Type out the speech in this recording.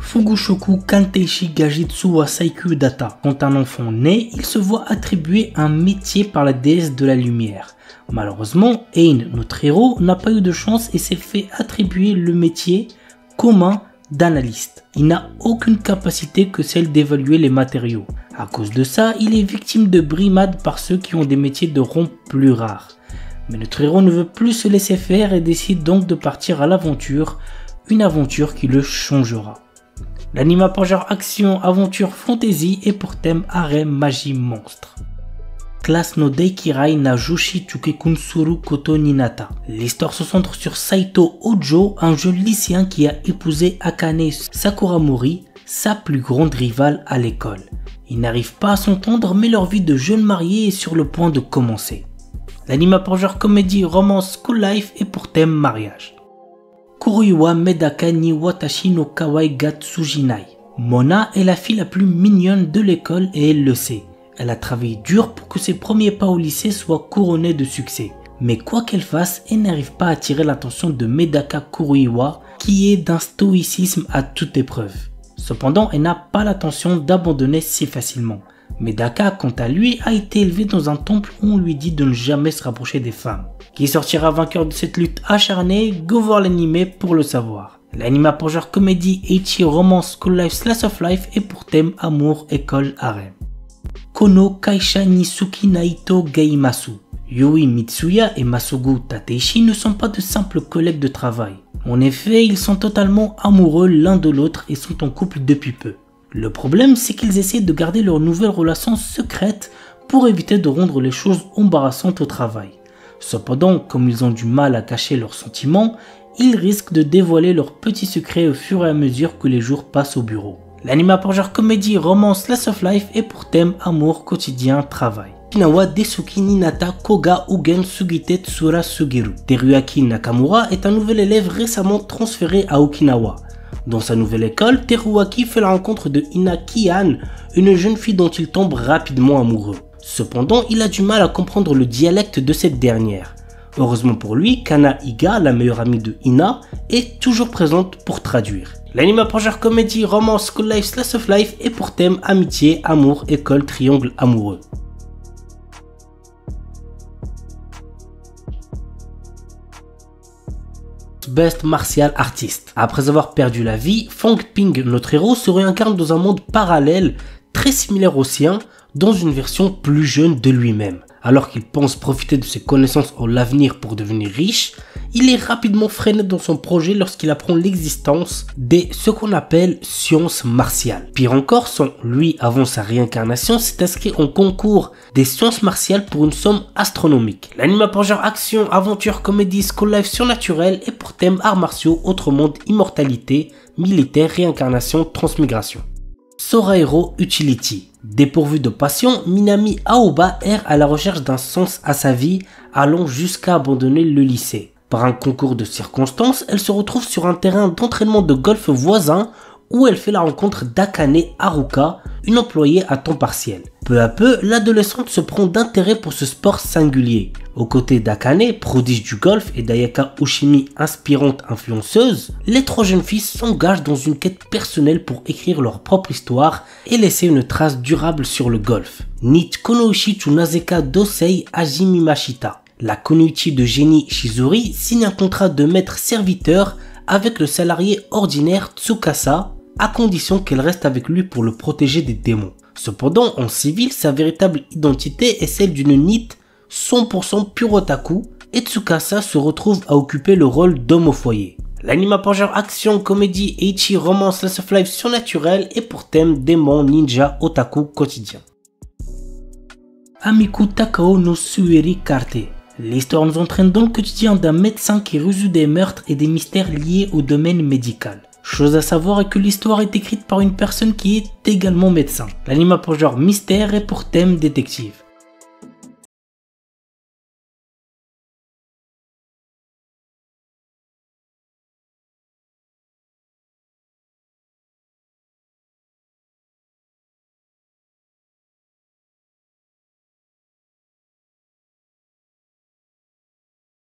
Fugushoku Kanteishi Gajitsu wa Saikyu Data. Quand un enfant naît, il se voit attribuer un métier par la déesse de la lumière. Malheureusement, Ein, notre héros, n'a pas eu de chance et s'est fait attribuer le métier commun d'analyste. Il n'a aucune capacité que celle d'évaluer les matériaux. À cause de ça, il est victime de brimades par ceux qui ont des métiers de rond plus rares. Mais notre héros ne veut plus se laisser faire et décide donc de partir à l'aventure, une aventure qui le changera. L'anime a pour genre action, aventure, fantasy et pour thème harem, magie, monstre. Classe no Deikirai na Jushi Chukekun Suru Koto Ninata. L'histoire se centre sur Saito Ojo, un jeune lycéen qui a épousé Akane Sakuramori, sa plus grande rivale à l'école. Ils n'arrivent pas à s'entendre mais leur vie de jeunes mariés est sur le point de commencer. L'anime a pour genre comédie, romance, school life et pour thème mariage. Kuruiwa Medaka ni Watashi no Kawaii ga Tsujinai. Mona est la fille la plus mignonne de l'école et elle le sait. Elle a travaillé dur pour que ses premiers pas au lycée soient couronnés de succès. Mais quoi qu'elle fasse, elle n'arrive pas à attirer l'attention de Medaka Kuruiwa qui est d'un stoïcisme à toute épreuve. Cependant, elle n'a pas l'intention d'abandonner si facilement. Medaka, quant à lui, a été élevé dans un temple où on lui dit de ne jamais se rapprocher des femmes. Qui sortira vainqueur de cette lutte acharnée? Go voir l'anime pour le savoir. L'anime a pour genre comédie, ecchi, romance, school life, slice of life et pour thème amour, école, harem. Kono Kaisha Nisuki Naito Geimasu. Yui Mitsuya et Masugu Tateishi ne sont pas de simples collègues de travail. En effet, ils sont totalement amoureux l'un de l'autre et sont en couple depuis peu. Le problème, c'est qu'ils essaient de garder leur nouvelle relation secrète pour éviter de rendre les choses embarrassantes au travail. Cependant, comme ils ont du mal à cacher leurs sentiments, ils risquent de dévoiler leurs petits secrets au fur et à mesure que les jours passent au bureau. L'anime a pour genre comédie, romance, slice of life et pour thème amour, quotidien, travail. Okinawa Desuki Ninata Koga Ugen Sugite Tsura Sugiru. Teruaki Nakamura est un nouvel élève récemment transféré à Okinawa. Dans sa nouvelle école, Teruaki fait la rencontre de Ina Kian, une jeune fille dont il tombe rapidement amoureux. Cependant, il a du mal à comprendre le dialecte de cette dernière. Heureusement pour lui, Kana Iga, la meilleure amie de Ina, est toujours présente pour traduire. L'anime a pour genre comédie, romance, school life, slice of life et pour thème amitié, amour, école, triangle amoureux. Best Martial Artist. Après avoir perdu la vie, Fang Ping, notre héros, se réincarne dans un monde parallèle très similaire au sien, dans une version plus jeune de lui-même. Alors qu'il pense profiter de ses connaissances en l'avenir pour devenir riche, il est rapidement freiné dans son projet lorsqu'il apprend l'existence des ce qu'on appelle sciences martiales. Pire encore, lui, avant sa réincarnation, s'est inscrit en concours des sciences martiales pour une somme astronomique. L'anime a pour genre action, aventure, comédie, school life surnaturel et pour thème arts martiaux, autre monde, immortalité, militaire, réincarnation, transmigration. Sorahero Utility. Dépourvue de passion, Minami Aoba erre à la recherche d'un sens à sa vie, allant jusqu'à abandonner le lycée. Par un concours de circonstances, elle se retrouve sur un terrain d'entraînement de golf voisin où elle fait la rencontre d'Akane Haruka, une employée à temps partiel. Peu à peu, l'adolescente se prend d'intérêt pour ce sport singulier. Aux côtés d'Akane, prodige du golf, et d'Ayaka Ushimi, inspirante influenceuse, les trois jeunes filles s'engagent dans une quête personnelle pour écrire leur propre histoire et laisser une trace durable sur le golf. Nichi Konoichi Nazeka Dosei Hajime Mashita. La Kunoichi de génie Shizuri signe un contrat de maître-serviteur avec le salarié ordinaire Tsukasa, à condition qu'elle reste avec lui pour le protéger des démons. Cependant, en civil, sa véritable identité est celle d'une NEET 100% pure otaku, et Tsukasa se retrouve à occuper le rôle d'homme au foyer. L'anime a pour genre action, comédie, ecchi, romance, slice of life surnaturel et pour thème démon, ninja, otaku quotidien. Amiku Takao no Sueri Karte. L'histoire nous entraîne dans le quotidien d'un médecin qui résout des meurtres et des mystères liés au domaine médical. Chose à savoir est que l'histoire est écrite par une personne qui est également médecin. L'anime a pour genre mystère et pour thème détective.